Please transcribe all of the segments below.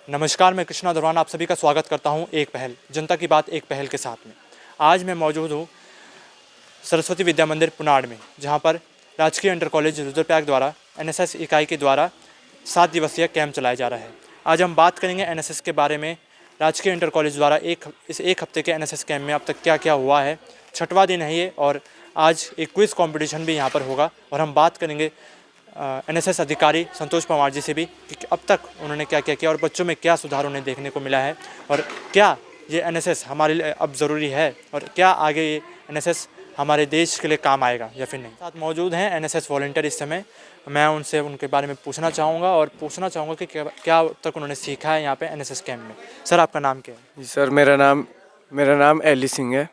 नमस्कार, मैं कृष्णा दुर्वान आप सभी का स्वागत करता हूं एक पहल जनता की बात एक पहल के साथ में। आज मैं मौजूद हूं सरस्वती विद्या मंदिर पुनाड़ में, जहां पर राजकीय इंटर कॉलेज रुद्रप्रयाग द्वारा एनएसएस इकाई के द्वारा 7 दिवसीय कैंप चलाया जा रहा है। आज हम बात करेंगे एनएसएस के बारे में। राजकीय इंटर कॉलेज द्वारा इस एक हफ्ते के एनएसएस कैंप में अब तक क्या क्या हुआ है। 6वां दिन है ये और आज एक क्विज कंपटीशन भी यहाँ पर होगा और हम बात करेंगे एनएसएस अधिकारी संतोष पवार जी से भी कि अब तक उन्होंने क्या क्या किया और बच्चों में क्या सुधार उन्हें देखने को मिला है और क्या ये एनएसएस हमारे लिए अब ज़रूरी है और क्या आगे ये एनएसएस हमारे देश के लिए काम आएगा या फिर नहीं। साथ मौजूद हैं एनएसएस वॉलंटियर इस समय। मैं उनसे उनके बारे में पूछना चाहूँगा कि क्या अब तक उन्होंने सीखा है यहाँ पे एनएसएस कैंप में। सर, आपका नाम क्या है? जी सर, मेरा नाम एली सिंह है।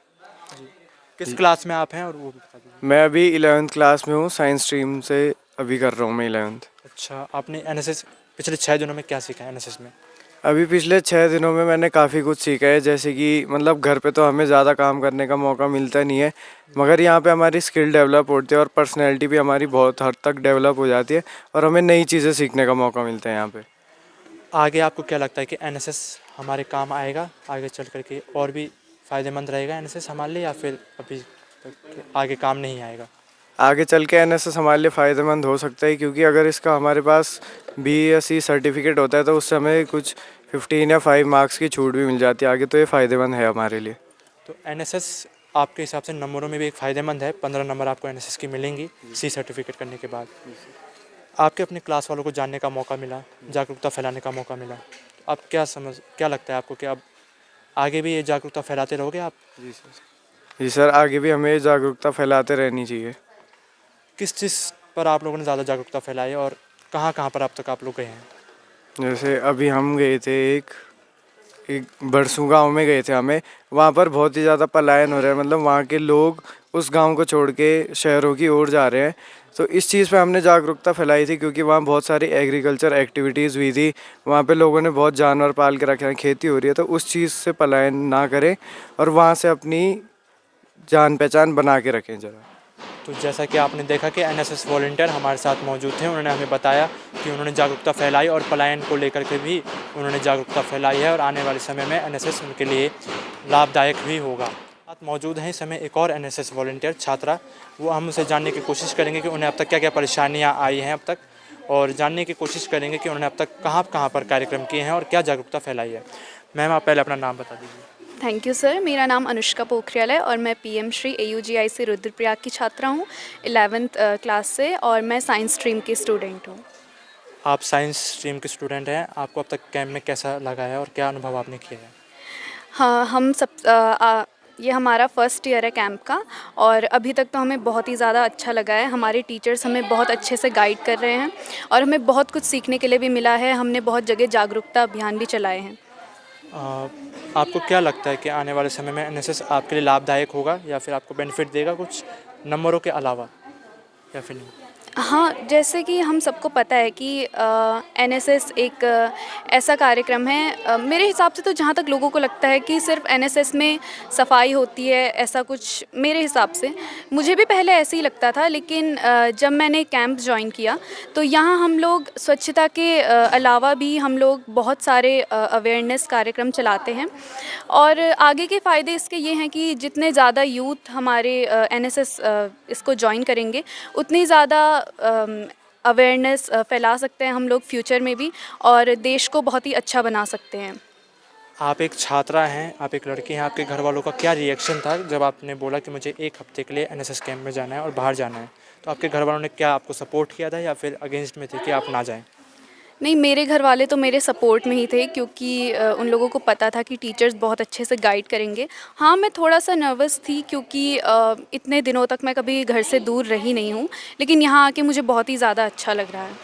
किस क्लास में आप हैं और वो भी बता दीजिए। मैं अभी 11th क्लास में हूँ, साइंस स्ट्रीम से अभी कर रहा हूँ मैं 11th। अच्छा, आपने एनएसएस पिछले 6 दिनों में क्या सीखा है एनएसएस में? अभी पिछले 6 दिनों में मैंने काफ़ी कुछ सीखा है, जैसे कि मतलब घर पे तो हमें ज़्यादा काम करने का मौका मिलता नहीं है, मगर यहाँ पे हमारी स्किल डेवलप होती है और पर्सनैलिटी भी हमारी बहुत हद तक डेवलप हो जाती है और हमें नई चीज़ें सीखने का मौका मिलता है यहाँ पे। आगे आपको क्या लगता है कि एनएसएस हमारे काम आएगा आगे चल कर के और भी फ़ायदेमंद रहेगा एनएसएस हमारे लिए या फिर अभी तक आगे काम नहीं आएगा? आगे चल के एनएसएस हमारे लिए फ़ायदेमंद हो सकता है, क्योंकि अगर इसका हमारे पास BSc सर्टिफिकेट होता है तो उससे हमें कुछ 15 या 5 मार्क्स की छूट भी मिल जाती है आगे, तो ये फ़ायदेमंद है हमारे लिए। तो एनएसएस आपके हिसाब से नंबरों में भी एक फ़ायदेमंद है। 15 नंबर आपको एनएसएस की मिलेंगी सी सर्टिफिकेट करने के बाद। आपके अपने क्लास वालों को जानने का मौका मिला, जागरूकता फैलाने का मौका मिला। अब क्या लगता है आपको कि अब आगे भी ये जागरूकता फैलाते रहोगे आप? जी सर, आगे भी हमें जागरूकता फैलाते रहनी चाहिए। किस चीज़ पर आप लोगों ने ज़्यादा जागरूकता फैलाई और कहाँ कहाँ पर अब तक आप लोग गए हैं? जैसे अभी हम गए थे एक बरसू गांव में गए थे हमें, वहाँ पर बहुत ही ज़्यादा पलायन हो रहा है, मतलब वहाँ के लोग उस गांव को छोड़ के शहरों की ओर जा रहे हैं। तो इस चीज़ पे हमने जागरूकता फैलाई थी, क्योंकि वहाँ बहुत सारी एग्रीकल्चर एक्टिविटीज़ हुई थी, वहाँ पे लोगों ने बहुत जानवर पाल के रखे हैं, खेती हो रही है, तो उस चीज़ से पलायन ना करें और वहाँ से अपनी जान पहचान बना के रखें ज़रा। तो जैसा कि आपने देखा कि एनएसएस वॉलंटियर हमारे साथ मौजूद थे, उन्होंने हमें बताया कि उन्होंने जागरूकता फैलाई और पलायन को लेकर के भी उन्होंने जागरूकता फैलाई है और आने वाले समय में एनएसएस उनके लिए लाभदायक भी होगा। साथ मौजूद हैं इस समय एक और एनएसएस वॉलंटियर छात्रा। वो हम उनसे जानने की कोशिश करेंगे कि उन्हें अब तक क्या क्या परेशानियाँ आई हैं अब तक, और जानने की कोशिश करेंगे कि उन्होंने अब तक कहाँ कहाँ पर कार्यक्रम किए हैं और क्या जागरूकता फैलाई है। मैम, आप पहले अपना नाम बता दीजिए। Thank you sir. मेरा नाम अनुष्का पोखरियाल है और मैं पीएम श्री AUGI से रुद्रप्रयाग की छात्रा हूँ 11th क्लास से, और मैं साइंस स्ट्रीम की स्टूडेंट हूँ। आप साइंस स्ट्रीम के स्टूडेंट हैं। आपको अब तक कैंप में कैसा लगा है और क्या अनुभव आपने किया है? हाँ, ये हमारा फर्स्ट ईयर है कैंप का, और अभी तक तो हमें बहुत ही ज़्यादा अच्छा लगा है। हमारे टीचर्स हमें बहुत अच्छे से गाइड कर रहे हैं और हमें बहुत कुछ सीखने के लिए भी मिला है। हमने बहुत जगह जागरूकता अभियान भी चलाए हैं। आपको क्या लगता है कि आने वाले समय में एनएसएस आपके लिए लाभदायक होगा या फिर आपको बेनिफिट देगा कुछ नंबरों के अलावा या फिर नहीं? हाँ, जैसे कि हम सबको पता है कि एनएसएस एक ऐसा कार्यक्रम है, मेरे हिसाब से तो जहाँ तक लोगों को लगता है कि सिर्फ एनएसएस में सफाई होती है, ऐसा कुछ मेरे हिसाब से मुझे भी पहले ऐसे ही लगता था, लेकिन जब मैंने कैंप ज्वाइन किया तो यहाँ हम लोग स्वच्छता के अलावा भी हम लोग बहुत सारे अवेयरनेस कार्यक्रम चलाते हैं। और आगे के फ़ायदे इसके ये हैं कि जितने ज़्यादा यूथ हमारे एनएसएस इसको ज्वाइन करेंगे, उतनी ज़्यादा अवेयरनेस फैला सकते हैं हम लोग फ्यूचर में भी, और देश को बहुत ही अच्छा बना सकते हैं। आप एक छात्रा हैं, आप एक लड़की हैं, आपके घर वालों का क्या रिएक्शन था जब आपने बोला कि मुझे एक हफ्ते के लिए एनएसएस कैंप में जाना है और बाहर जाना है? तो आपके घर वालों ने क्या आपको सपोर्ट किया था या फिर अगेंस्ट में थे कि आप ना जाएं? नहीं, मेरे घर वाले तो मेरे सपोर्ट में ही थे, क्योंकि उन लोगों को पता था कि टीचर्स बहुत अच्छे से गाइड करेंगे। हाँ, मैं थोड़ा सा नर्वस थी, क्योंकि इतने दिनों तक मैं कभी घर से दूर रही नहीं हूँ, लेकिन यहाँ आके मुझे बहुत ही ज़्यादा अच्छा लग रहा है।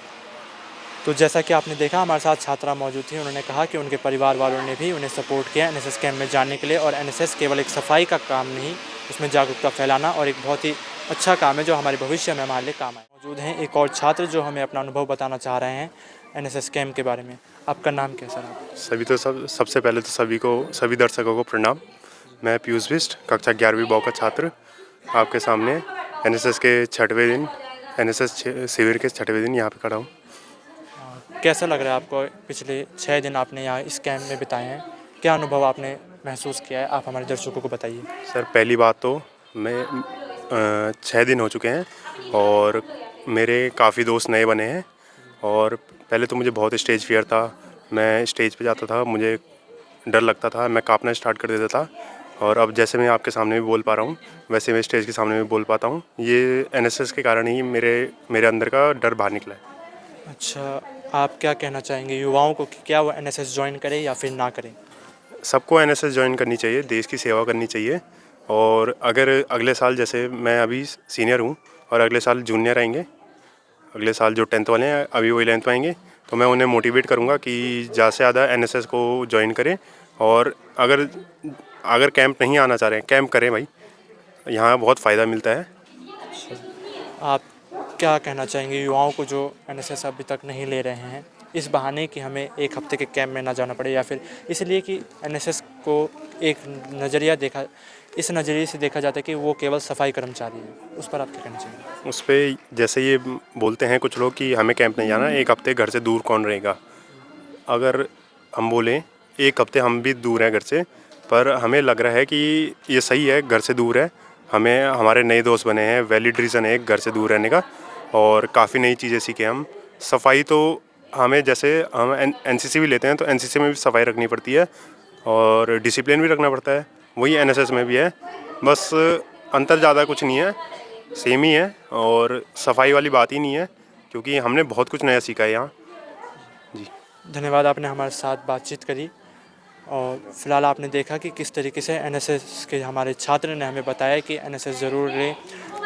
तो जैसा कि आपने देखा, हमारे साथ छात्रा मौजूद थी। उन्होंने कहा कि उनके परिवार वालों ने भी उन्हें सपोर्ट किया एनएसएस कैंप में जाने के लिए, और एनएसएस केवल एक सफाई का काम नहीं, उसमें जागरूकता फैलाना और एक बहुत ही अच्छा काम है जो हमारे भविष्य में हमारे लिए काम आए। मौजूद हैं एक और छात्र जो हमें अपना अनुभव बताना चाह रहे हैं एनएसएस कैंप के बारे में। आपका नाम क्या है सर? आप सबसे पहले तो सभी दर्शकों को प्रणाम। मैं पीयूष बिष्ट, कक्षा 11वीं ब का छात्र, आपके सामने एनएसएस शिविर के 6वें दिन यहाँ पे खड़ा हूँ। कैसा लग रहा है आपको? पिछले 6 दिन आपने यहाँ इस कैंप में बिताए हैं, क्या अनुभव आपने महसूस किया है? आप हमारे दर्शकों को बताइए। सर पहली बात तो मैं 6 दिन हो चुके हैं और मेरे काफ़ी दोस्त नए बने हैं। और पहले तो मुझे बहुत स्टेज फियर था, मैं स्टेज पे जाता था, मुझे डर लगता था, मैं काँपना स्टार्ट कर देता था। और अब जैसे मैं आपके सामने भी बोल पा रहा हूँ, वैसे मैं स्टेज के सामने भी बोल पाता हूँ। ये एनएसएस के कारण ही मेरे अंदर का डर बाहर निकला है। अच्छा, आप क्या कहना चाहेंगे युवाओं को कि क्या वो एनएसएस ज्वाइन करें या फिर ना करें? सबको एनएसएस ज्वाइन करनी चाहिए, देश की सेवा करनी चाहिए। और अगर अगले साल, जैसे मैं अभी सीनियर हूँ और अगले साल जूनियर आएंगे, अगले साल जो 10th वाले हैं अभी वो 11th में आएंगे, तो मैं उन्हें मोटिवेट करूँगा कि ज़्यादा से ज़्यादा एनएसएस को ज्वाइन करें। और अगर कैंप नहीं आना चाह रहे हैं, कैंप करें भाई, यहाँ बहुत फ़ायदा मिलता है। आप क्या कहना चाहेंगे युवाओं को जो एनएसएस अभी तक नहीं ले रहे हैं, इस बहाने कि हमें एक हफ्ते के कैंप में ना जाना पड़े, या फिर इसलिए कि एनएसएस को एक इस नज़रिए से देखा जाता है कि वो केवल सफाई कर्मचारी है, उस पर आप क्या कहना चाहेंगे? उस पर जैसे ये बोलते हैं कुछ लोग कि हमें कैंप नहीं जाना, एक हफ्ते घर से दूर कौन रहेगा। अगर हम बोलें एक हफ्ते हम भी दूर हैं घर से, पर हमें लग रहा है कि ये सही है, घर से दूर है, हमें हमारे नए दोस्त बने हैं, वैलिड रीज़न है घर से दूर रहने का। और काफ़ी नई चीज़ें सीखे हम। सफाई तो हमें, जैसे हम एनसीसी भी लेते हैं तो एनसीसी में भी सफाई रखनी पड़ती है और डिसिप्लिन भी रखना पड़ता है, वही एनएसएस में भी है। बस अंतर ज़्यादा कुछ नहीं है, सेम ही है। और सफाई वाली बात ही नहीं है, क्योंकि हमने बहुत कुछ नया सीखा है यहाँ। जी धन्यवाद, आपने हमारे साथ बातचीत करी। और फिलहाल आपने देखा कि किस तरीके से एनएसएस के हमारे छात्र ने हमें बताया कि एनएसएस ज़रूर लें।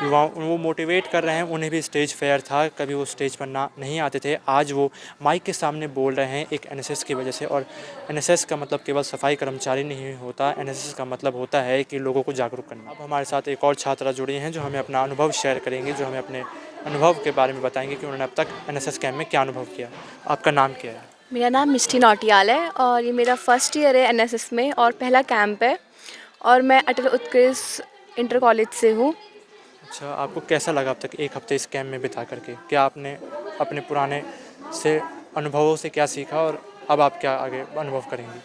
युवाओं वो मोटिवेट कर रहे हैं, उन्हें भी स्टेज फेयर था, कभी वो स्टेज पर नहीं आते थे, आज वो माइक के सामने बोल रहे हैं एक एनएसएस की वजह से। और एनएसएस का मतलब केवल सफाई कर्मचारी नहीं होता, एनएसएस का मतलब होता है कि लोगों को जागरूक करना। अब हमारे साथ एक और छात्रा जुड़ी हैं जो हमें अपना अनुभव शेयर करेंगे, जो हमें अपने अनुभव के बारे में बताएंगे कि उन्होंने अब तक एनएसएस कैंप में क्या अनुभव किया। आपका नाम क्या है? मेरा नाम मिष्टी नौटियाल है और ये मेरा फर्स्ट ईयर है एनएसएस में और पहला कैंप है और मैं अटल उत्कृष्ट इंटर कॉलेज से हूँ। अच्छा, आपको कैसा लगा अब तक एक हफ्ते इस कैंप में बिता करके? क्या आपने अपने पुराने से अनुभवों से क्या सीखा और अब आप क्या आगे अनुभव करेंगी?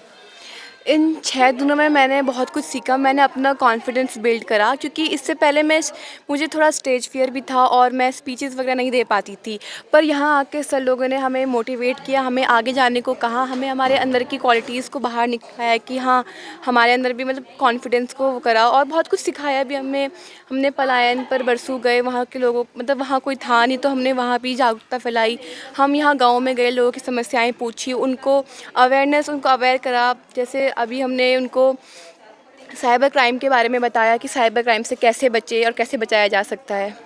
इन 6 दिनों में मैंने बहुत कुछ सीखा, मैंने अपना कॉन्फिडेंस बिल्ड करा क्योंकि इससे पहले मुझे थोड़ा स्टेज फियर भी था और मैं स्पीचेस वगैरह नहीं दे पाती थी। पर यहाँ आके सर लोगों ने हमें मोटिवेट किया, हमें आगे जाने को कहा, हमें हमारे अंदर की क्वालिटीज़ को बाहर निकाला कि हाँ हमारे अंदर भी मतलब कॉन्फिडेंस को वो करा और बहुत कुछ सिखाया भी हमें। हमने पलायन पर बरसू गए, वहाँ के लोगों मतलब वहाँ कोई था नहीं तो हमने वहाँ भी जागरूकता फैलाई। हम यहाँ गाँव में गए, लोगों की समस्याएँ पूछी, उनको अवेयर करा। जैसे अभी हमने उनको साइबर क्राइम के बारे में बताया कि साइबर क्राइम से कैसे बचे और कैसे बचाया जा सकता है।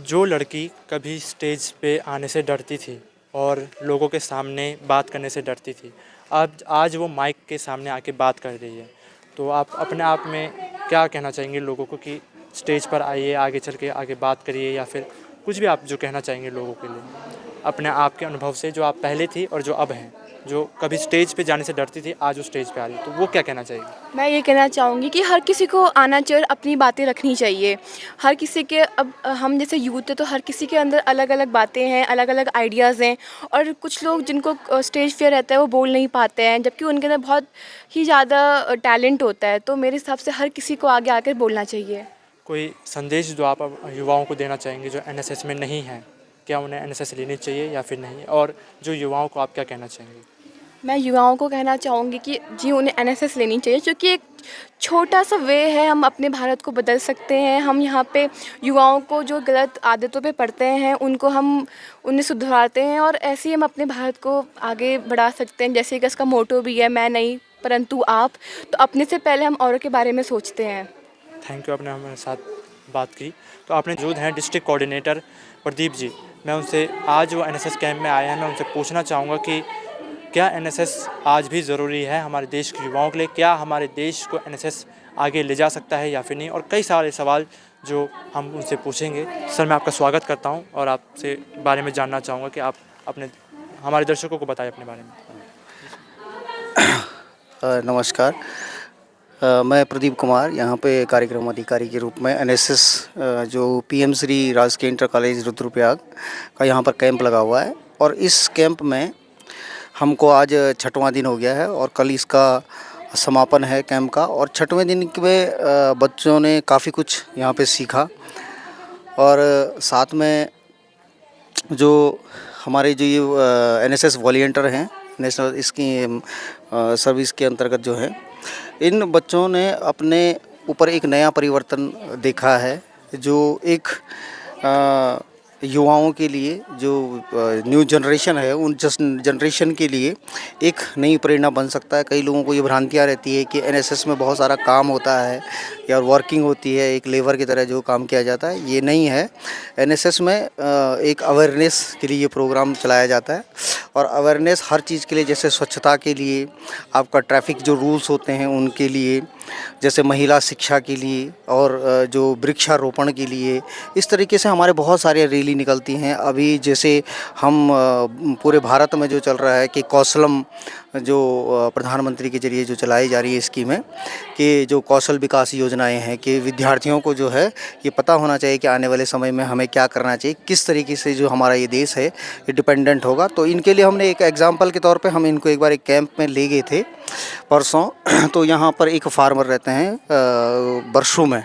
जो लड़की कभी स्टेज पे आने से डरती थी और लोगों के सामने बात करने से डरती थी, अब आज वो माइक के सामने आके बात कर रही है। तो आप अपने आप में क्या कहना चाहेंगे लोगों को कि स्टेज पर आइए, आगे चल के आगे बात करिए, या फिर कुछ भी आप जो कहना चाहेंगे लोगों के लिए अपने आप के अनुभव से, जो आप पहले थी और जो अब हैं, जो कभी स्टेज पे जाने से डरती थी आज वो स्टेज पे आ रही है, तो वो क्या कहना चाहिए? मैं ये कहना चाहूँगी कि हर किसी को आना चाहिए और अपनी बातें रखनी चाहिए। हर किसी के, अब हम जैसे यूथ है तो हर किसी के अंदर अलग अलग बातें हैं, अलग अलग आइडियाज़ हैं और कुछ लोग जिनको स्टेज फियर रहता है वो बोल नहीं पाते हैं, जबकि उनके अंदर बहुत ही ज़्यादा टैलेंट होता है। तो मेरे हिसाब से हर किसी को आगे आकर बोलना चाहिए। कोई संदेश जो आप अब युवाओं को देना चाहेंगे जो एनएसएस में नहीं हैं, क्या उन्हें एनएसएस लेनी चाहिए या फिर नहीं? और जो युवाओं को आप क्या कहना चाहेंगे? मैं युवाओं को कहना चाहूँगी कि जी उन्हें एनएसएस लेनी चाहिए, क्योंकि एक छोटा सा वे है, हम अपने भारत को बदल सकते हैं। हम यहाँ पे युवाओं को जो गलत आदतों पे पड़ते हैं उन्हें सुधारते हैं और ऐसे ही हम अपने भारत को आगे बढ़ा सकते हैं। जैसे कि इसका मोटो भी है, मैं नहीं परंतु आप, तो अपने से पहले हम औरों के बारे में सोचते हैं। थैंक यू, आपने हमारे साथ बात की। तो आपने जो हैं डिस्ट्रिक्ट कोऑर्डिनेटर प्रदीप जी, मैं उनसे आज वो एनएसएस कैंप में आए हैं, मैं उनसे पूछना चाहूँगा कि क्या एनएसएस आज भी ज़रूरी है हमारे देश के युवाओं के लिए? क्या हमारे देश को एनएसएस आगे ले जा सकता है या फिर नहीं? और कई सारे सवाल जो हम उनसे पूछेंगे। सर, मैं आपका स्वागत करता हूं और आपसे बारे में जानना चाहूँगा कि आप अपने हमारे दर्शकों को बताएं अपने बारे में। नमस्कार, मैं प्रदीप कुमार यहाँ पे कार्यक्रम अधिकारी के रूप में एनएसएस जो पीएम श्री राजकीय इंटर कॉलेज रुद्रप्रयाग का यहाँ पर कैंप लगा हुआ है, और इस कैंप में हमको आज 6वां दिन हो गया है और कल इसका समापन है कैंप का। और 6वें दिन में बच्चों ने काफ़ी कुछ यहाँ पे सीखा और साथ में जो हमारे जो ये एनएसएस वॉलंटियर हैं नेशनल इसकी सर्विस के अंतर्गत जो है, इन बच्चों ने अपने ऊपर एक नया परिवर्तन देखा है जो एक युवाओं के लिए, जो न्यू जनरेशन है उन जनरेशन के लिए एक नई प्रेरणा बन सकता है। कई लोगों को ये भ्रांतियाँ रहती है कि एनएसएस में बहुत सारा काम होता है या वर्किंग होती है, एक लेबर की तरह जो काम किया जाता है, ये नहीं है। एनएसएस में एक अवेयरनेस के लिए ये प्रोग्राम चलाया जाता है और अवेयरनेस हर चीज़ के लिए, जैसे स्वच्छता के लिए, आपका ट्रैफिक जो रूल्स होते हैं उनके लिए, जैसे महिला शिक्षा के लिए और जो वृक्षारोपण के लिए, इस तरीके से हमारे बहुत सारे रैली निकलती हैं। अभी जैसे हम पूरे भारत में जो चल रहा है कि कौशलम जो प्रधानमंत्री के जरिए जो चलाई जा रही है स्कीमें, कि जो कौशल विकास योजनाएं हैं, कि विद्यार्थियों को जो है ये पता होना चाहिए कि आने वाले समय में हमें क्या करना चाहिए, किस तरीके से जो हमारा ये देश है ये डिपेंडेंट होगा। तो इनके लिए हमने एक एग्जाम्पल के तौर पे हम इनको एक बार एक कैंप में ले गए थे परसों। तो यहाँ पर एक फार्मर रहते हैं बरसू में,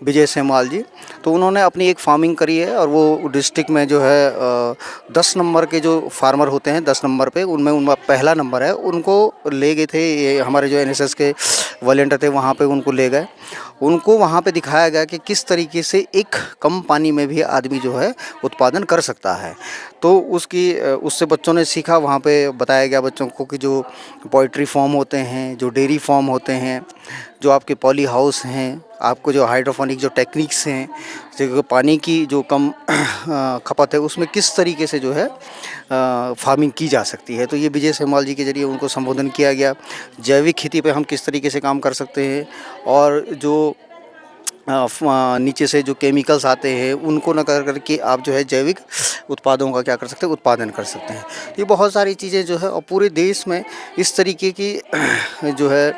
विजय सेमवाल जी, तो उन्होंने अपनी एक फार्मिंग करी है और वो डिस्ट्रिक्ट में जो है 10 नंबर के जो फार्मर होते हैं 10 नंबर पे, उनमें उनका पहला नंबर है, उनको ले गए थे। ये हमारे जो एनएसएस के वॉलंटियर थे वहाँ पे उनको ले गए, उनको वहाँ पे दिखाया गया कि किस तरीके से एक कम पानी में भी आदमी जो है उत्पादन कर सकता है। तो उससे बच्चों ने सीखा। वहाँ पे बताया गया बच्चों को कि जो पोल्ट्री फार्म होते हैं, जो डेयरी फार्म होते हैं, जो आपके पॉली हाउस हैं, आपको जो हाइड्रोपोनिक जो टेक्निक्स हैं, जो पानी की जो कम खपत है, उसमें किस तरीके से जो है फार्मिंग की जा सकती है। तो ये विजय सेमवाल जी के जरिए उनको संबोधन किया गया। जैविक खेती पे हम किस तरीके से काम कर सकते हैं और जो नीचे से जो केमिकल्स आते हैं उनको न कर करके आप जो है जैविक उत्पादों का क्या कर सकते हैं, उत्पादन कर सकते हैं। ये बहुत सारी चीज़ें जो है, और पूरे देश में इस तरीके की जो है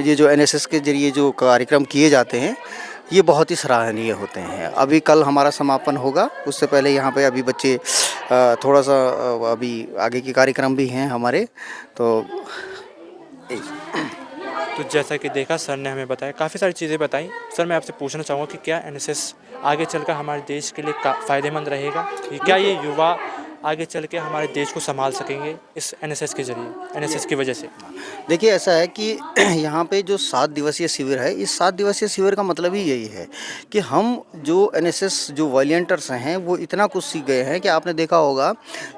ये जो एनएसएस के जरिए जो कार्यक्रम किए जाते हैं ये बहुत ही सराहनीय होते हैं। अभी कल हमारा समापन होगा, उससे पहले यहाँ पे अभी बच्चे थोड़ा सा अभी आगे के कार्यक्रम भी हैं हमारे। तो जैसा कि देखा सर ने हमें बताया, काफ़ी सारी चीज़ें बताई। सर मैं आपसे पूछना चाहूँगा कि क्या एनएसएस आगे चलकर हमारे देश के लिए फ़ायदेमंद रहेगा? क्या ये युवा आगे चल के हमारे देश को संभाल सकेंगे इस एनएसएस के जरिए, एनएसएस की वजह से? देखिए ऐसा है कि यहाँ पे जो 7 दिवसीय शिविर है, इस 7 दिवसीय शिविर का मतलब ही यही है कि हम जो एनएसएस जो वॉलंटियर्स हैं वो इतना कुछ सीख गए हैं कि आपने देखा होगा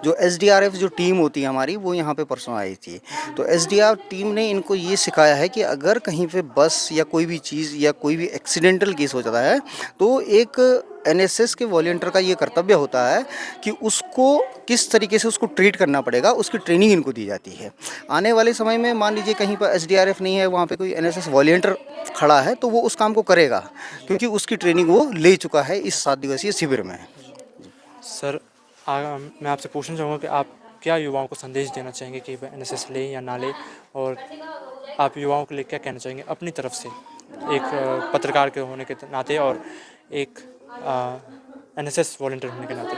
जो एसडीआरएफ जो टीम होती है हमारी, वो यहाँ पे परसों आई थी। तो एसडीआरएफ टीम ने इनको ये सिखाया है कि अगर कहीं पे बस या कोई भी चीज़ या कोई भी एक्सीडेंटल केस हो जाता है तो एक एनएसएस के वॉलंटियर का ये कर्तव्य होता है कि उसको किस तरीके से उसको ट्रीट करना पड़ेगा, उसकी ट्रेनिंग इनको दी जाती है। आने वाले समय में मान लीजिए कहीं पर एसडीआरएफ नहीं है, वहाँ पे कोई एनएसएस वॉलंटियर खड़ा है, तो वो उस काम को करेगा क्योंकि उसकी ट्रेनिंग वो ले चुका है इस 7 दिवसीय शिविर में। सर मैं आपसे पूछना चाहूँगा कि आप क्या युवाओं को संदेश देना चाहेंगे कि वह एनएसएस लें या ना लें, और आप युवाओं के लिए क्या कहना चाहेंगे अपनी तरफ से, एक पत्रकार के होने के नाते और एक एनएसएस वॉलंटियर होने के नाते?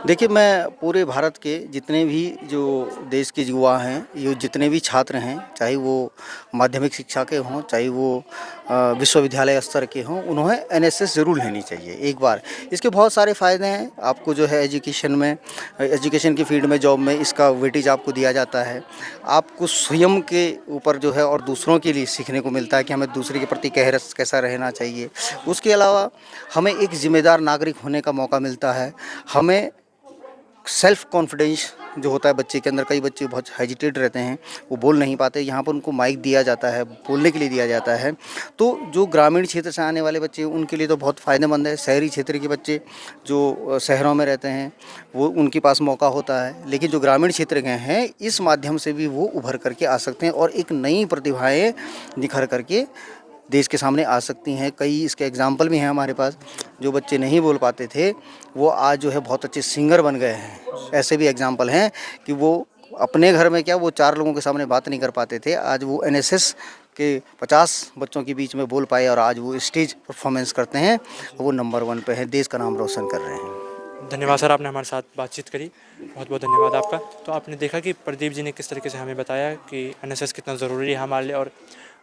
देखिए, मैं पूरे भारत के जितने भी जो देश के युवा हैं, ये जितने भी छात्र हैं, चाहे वो माध्यमिक शिक्षा के हों, चाहे वो विश्वविद्यालय स्तर के हों, उन्हें एनएसएस ज़रूर लेनी चाहिए एक बार। इसके बहुत सारे फ़ायदे हैं। आपको जो है एजुकेशन में, एजुकेशन की फील्ड में, जॉब में इसका वेटेज आपको दिया जाता है। आपको स्वयं के ऊपर जो है और दूसरों के लिए सीखने को मिलता है कि हमें दूसरे के प्रति कैसा रहना चाहिए। उसके अलावा हमें एक ज़िम्मेदार नागरिक होने का मौका मिलता है। हमें सेल्फ़ कॉन्फिडेंस जो होता है बच्चे के अंदर, कई बच्चे बहुत हेजिटेट रहते हैं, वो बोल नहीं पाते, यहाँ पर उनको माइक दिया जाता है, बोलने के लिए दिया जाता है। तो जो ग्रामीण क्षेत्र से आने वाले बच्चे, उनके लिए तो बहुत फ़ायदेमंद है। शहरी क्षेत्र के बच्चे जो शहरों में रहते हैं वो उनके पास मौका होता है, लेकिन जो ग्रामीण क्षेत्र के हैं इस माध्यम से भी वो उभर करके आ सकते हैं और एक नई प्रतिभाएँ निखर करके देश के सामने आ सकती हैं। कई इसके एग्जाम्पल भी हैं हमारे पास। जो बच्चे नहीं बोल पाते थे वो आज जो है बहुत अच्छे सिंगर बन गए हैं। ऐसे भी एग्जाम्पल हैं कि वो अपने घर में क्या, वो 4 लोगों के सामने बात नहीं कर पाते थे, आज वो एनएसएस के 50 बच्चों के बीच में बोल पाए और आज वो स्टेज परफॉर्मेंस करते हैं, वो नंबर 1 पे हैं, देश का नाम रोशन कर रहे हैं। धन्यवाद सर, आपने हमारे साथ बातचीत करी, बहुत बहुत धन्यवाद आपका। तो आपने देखा कि प्रदीप जी ने किस तरीके से हमें बताया कि एनएसएस कितना ज़रूरी है हमारे लिए, और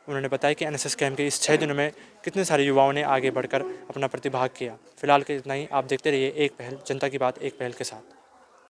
उन्होंने बताया कि एनएसएस कैंप के इस 6 दिनों में कितने सारे युवाओं ने आगे बढ़कर अपना प्रतिभाग किया। फिलहाल के इतना ही, आप देखते रहिए एक पहल, जनता की बात एक पहल के साथ।